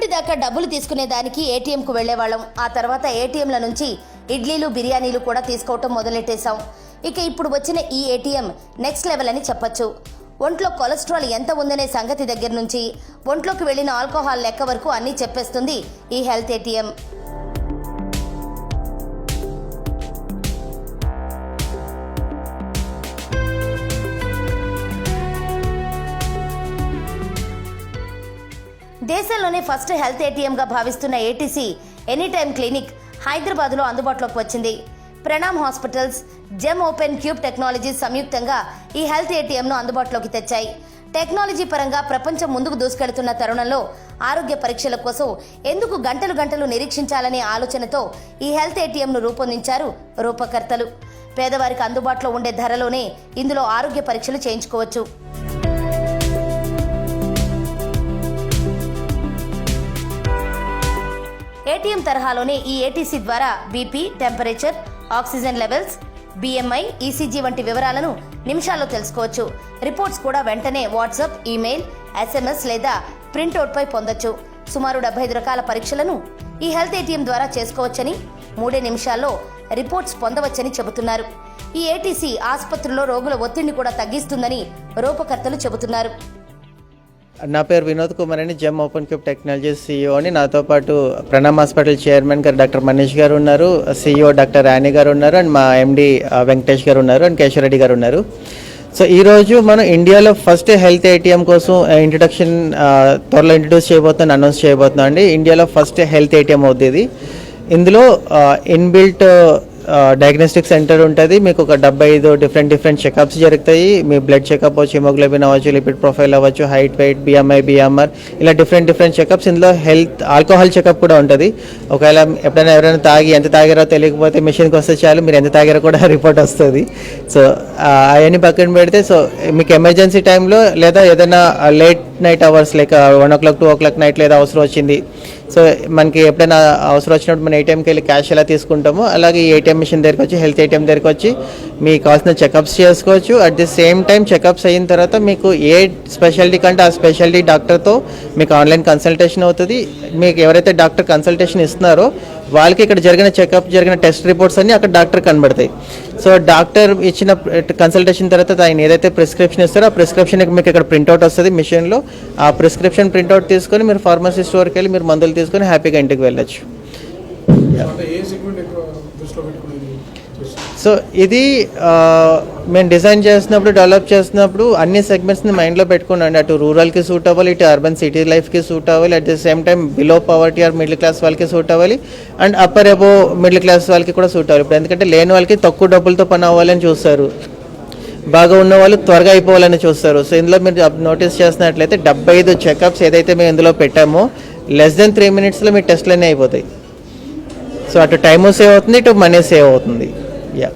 మొన్నటిదాకా డబ్బులు తీసుకునేదానికి ఏటీఎంకు వెళ్లేవాళ్ళం. ఆ తర్వాత ఏటీఎంల నుంచి ఇడ్లీలు బిర్యానీలు కూడా తీసుకోవటం మొదలెట్టేశాం. ఇక ఇప్పుడు వచ్చిన ఈ ఏటీఎం నెక్స్ట్ లెవెల్ అని చెప్పొచ్చు. ఒంట్లో కొలెస్ట్రాల్ ఎంత ఉందనే సంగతి దగ్గర నుంచి ఒంట్లోకి వెళ్లిన ఆల్కహాల్ లెక్క వరకు అన్నీ చెప్పేస్తుంది ఈ హెల్త్ ఏటీఎం. దేశంలోనే ఫస్ట్ హెల్త్ ఏటీఎంగా భావిస్తున్న ఏటీసీ ఎనీటైమ్ క్లినిక్ హైదరాబాద్లో అందుబాటులోకి వచ్చింది. Pranam hospitals, Gem Open Cube technologies సంయుక్తంగా ఈ హెల్త్ ఏటీఎంను అందుబాటులోకి తెచ్చాయి. టెక్నాలజీ పరంగా ప్రపంచం ముందుకు దూసుకెళ్తున్న తరుణంలో ఆరోగ్య పరీక్షల కోసం ఎందుకు గంటలు గంటలు నిరీక్షించాలనే ఆలోచనతో ఈ హెల్త్ ఏటీఎంను రూపొందించారు రూపకర్తలు. పేదవారికి అందుబాటులో ఉండే ధరలోనే ఇందులో ఆరోగ్య పరీక్షలు చేయించుకోవచ్చు. ఏటీఎం తరహాలోనే ఈ ఏటీసీ ద్వారా BP, temperature, oxygen levels, BMI, ECG వంటి వివరాలను నిమిషాల్లో తెలుసుకోవచ్చు. రిపోర్ట్స్ కూడా వెంటనే వాట్సాప్, ఈమెయిల్, ఎస్ఎంఎస్ లేదా ప్రింట్అవుట్పై పొందొచ్చు. సుమారు 75 రకాల పరీక్షలను ఈ హెల్త్ ఏటీఎం ద్వారా చేసుకోవచ్చని, 3 నిమిషాల్లో రిపోర్ట్స్ పొందవచ్చని చెబుతున్నారు. ఈ ఏటీసీ ఆసుపత్రుల్లో రోగుల ఒత్తిడిని కూడా తగ్గిస్తుందని రూపకర్తలు చెబుతున్నారు. నా పేరు వినోద్ కుమార్ అని, gem Open Cube technologies CEO అని. నాతో పాటు ప్రణామ్ హాస్పిటల్ చైర్మన్ గారు డాక్టర్ మనీష్ గారు ఉన్నారు, CEO డాక్టర్ రాణి గారు ఉన్నారు, అండ్ మా ఎండి వెంకటేష్ గారు ఉన్నారు, అండ్ కేశవరెడ్డి గారు ఉన్నారు. సో ఈరోజు మనం ఇండియాలో ఫస్ట్ హెల్త్ ఏటీఎం కోసం ఇంట్రడక్షన్ త్వరలో ఇంట్రడ్యూస్ చేయబోతున్నాం, అనౌన్స్ చేయబోతున్నాం అండి. ఇండియాలో ఫస్ట్ హెల్త్ ఏటీఎం అవుతుంది. ఇందులో ఇన్బిల్ట్ డయాగ్నోస్టిక్ సెంటర్ ఉంటుంది. మీకు ఒక 75 డిఫరెంట్ చెకప్స్ జరుగుతాయి. మీ బ్లడ్ చెకప్ అవ్వచ్చు, హిమోగ్లోబిన్ అవ్వచ్చు, లిపిడ్ ప్రొఫైల్ అవ్వచ్చు, హైట్, వెయిట్, బిఎంఐ, బిఎంఆర్, ఇలా డిఫరెంట్ చెకప్స్. ఇందులో హెల్త్ ఆల్కహాల్ చెకప్ కూడా ఉంటుంది. ఒకవేళ ఎప్పుడైనా ఎవరైనా ఎంత తాగారో తెలియకపోతే మిషన్కి వస్తే చాలు, మీరు ఎంత తాగారో కూడా రిపోర్ట్ వస్తుంది. సో అవన్నీ పక్కన పెడితే, సో మీకు ఎమర్జెన్సీ టైంలో లేదా ఏదైనా late night hours like 1 o'clock 2 o'clock night లేదా అవసరం వచ్చింది, సో మనకి ఎప్పుడైనా అవసరం వచ్చినప్పుడు మన ఏటీఎంకి వెళ్ళి క్యాష్ ఎలా తీసుకుంటామో అలాగే ఈ ఏటీఎం మిషన్ దగ్గరికి వచ్చి, హెల్త్ ఏటీఎం దగ్గరికి వచ్చి మీకు కావాల్సిన చెకప్స్ చేసుకోవచ్చు. At the same time checkups అయిన తర్వాత మీకు ఏ స్పెషాలిటీ కంటే ఆ స్పెషాలిటీ డాక్టర్తో మీకు ఆన్లైన్ కన్సల్టేషన్ అవుతుంది. మీకు ఎవరైతే డాక్టర్ కన్సల్టేషన్ ఇస్తున్నారో వాళ్ళకి ఇక్కడ జరిగిన టెస్ట్ రిపోర్ట్స్ అన్నీ అక్కడ డాక్టర్ కనబడతాయి. సో డాక్టర్ ఇచ్చిన కన్సల్టేషన్ తర్వాత ఆయన ఏదైతే ప్రిస్క్రిప్షన్ ఇస్తారో ఆ ప్రిస్క్రిప్షన్కి మీకు ఇక్కడ ప్రింట్అవుట్ వస్తుంది మిషన్లో. ఆ ప్రిస్క్రిప్షన్ ప్రింట్అవుట్ తీసుకొని మీరు ఫార్మసీ స్టోర్కి వెళ్ళి మీరు మందులు తీసుకొని హ్యాపీగా ఇంటికి వెళ్ళచ్చు. సో ఇది మేము డిజైన్ చేస్తున్నప్పుడు, డెవలప్ చేస్తున్నప్పుడు అన్ని సెగ్మెంట్స్ని మైండ్లో పెట్టుకున్నాండి. అటు రూరల్కి సూట్ అవ్వాలి, ఇటు అర్బన్ సిటీ లైఫ్కి సూట్ అవ్వాలి, at the same time below poverty or middle class వాళ్ళకి సూట్ అవ్వాలి, and upper above middle class వాళ్ళకి కూడా సూట్ అవ్వాలి. ఇప్పుడు ఎందుకంటే లేని వాళ్ళకి తక్కువ డబ్బులతో పని అవ్వాలని చూస్తారు, బాగా ఉన్న వాళ్ళు త్వరగా అయిపోవాలని చూస్తారు. సో ఇందులో మీరు నోటీస్ చేసినట్లయితే 75 చెకప్స్ ఏదైతే మేము ఇందులో పెట్టామో లెస్ దెన్ 3 minutesలో మీ టెస్ట్లన్నీ అయిపోతాయి. సో అటు టైము సేవ్ అవుతుంది, ఇటు మనీ సేవ్ అవుతుంది. యా,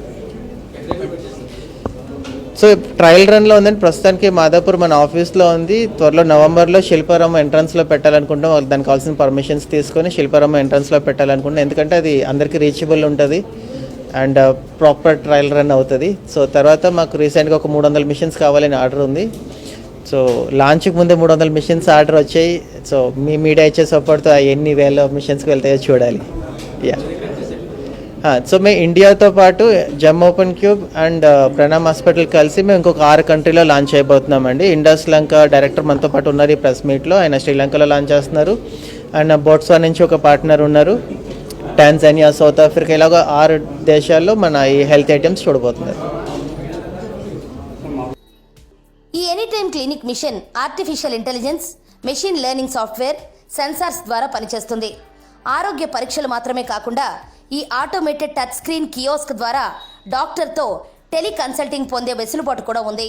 సో ట్రయల్ రన్లో ఉందండి ప్రస్తుతానికి. మాదాపూర్ మన ఆఫీస్లో ఉంది. త్వరలో నవంబర్లో శిల్పారామ ఎంట్రన్స్లో పెట్టాలనుకుంటాం. దానికి కావాల్సిన పర్మిషన్స్ తీసుకొని శిల్పారామ ఎంట్రన్స్లో పెట్టాలనుకుంటాం. ఎందుకంటే అది అందరికీ రీచబుల్ ఉంటుంది అండ్ ప్రాపర్ ట్రయల్ రన్ అవుతుంది. సో తర్వాత మాకు రీసెంట్గా ఒక 300 మిషన్స్ కావాలని ఆర్డర్ ఉంది. సో లాంచ్కి ముందే 300 మిషన్స్ ఆర్డర్ వచ్చాయి. సో మీ మీడియా ఇచ్చే సపోర్ట్తో ఎన్ని వేల మిషన్స్కి వెళ్తాయో చూడాలి. యా, సో మేము ఇండియాతో పాటు Gem Open Cube and Pranam hospital కలిసి మేము ఇంకొక 6 కంట్రీలో లాంచ్ అయిపోతున్నామండి. ఇండస్ లంక డైరెక్టర్ మనతో పాటు ఉన్నారు ఈ ప్రెస్ మీట్లో. ఆయన శ్రీలంకలో లాంచ్ చేస్తున్నారు. అండ్ బోట్స్వానా నుంచి ఒక పార్ట్నర్ ఉన్నారు, టాంజానియా, సౌత్ ఆఫ్రికా, ఇలాగ 6 దేశాల్లో మన ఈ హెల్త్ ఐటమ్స్ చూడబోతున్నారు. ఈ anytime clinic machine artificial intelligence, machine learning software, sensors ద్వారా పనిచేస్తుంది. ఆరోగ్య పరీక్షలు మాత్రమే కాకుండా ఈ ఆటోమేటెడ్ టచ్ స్క్రీన్ కియోస్క్ ద్వారా డాక్టర్తో టెలికన్సల్టింగ్ పొందే వెసులుబాటు కూడా ఉంది.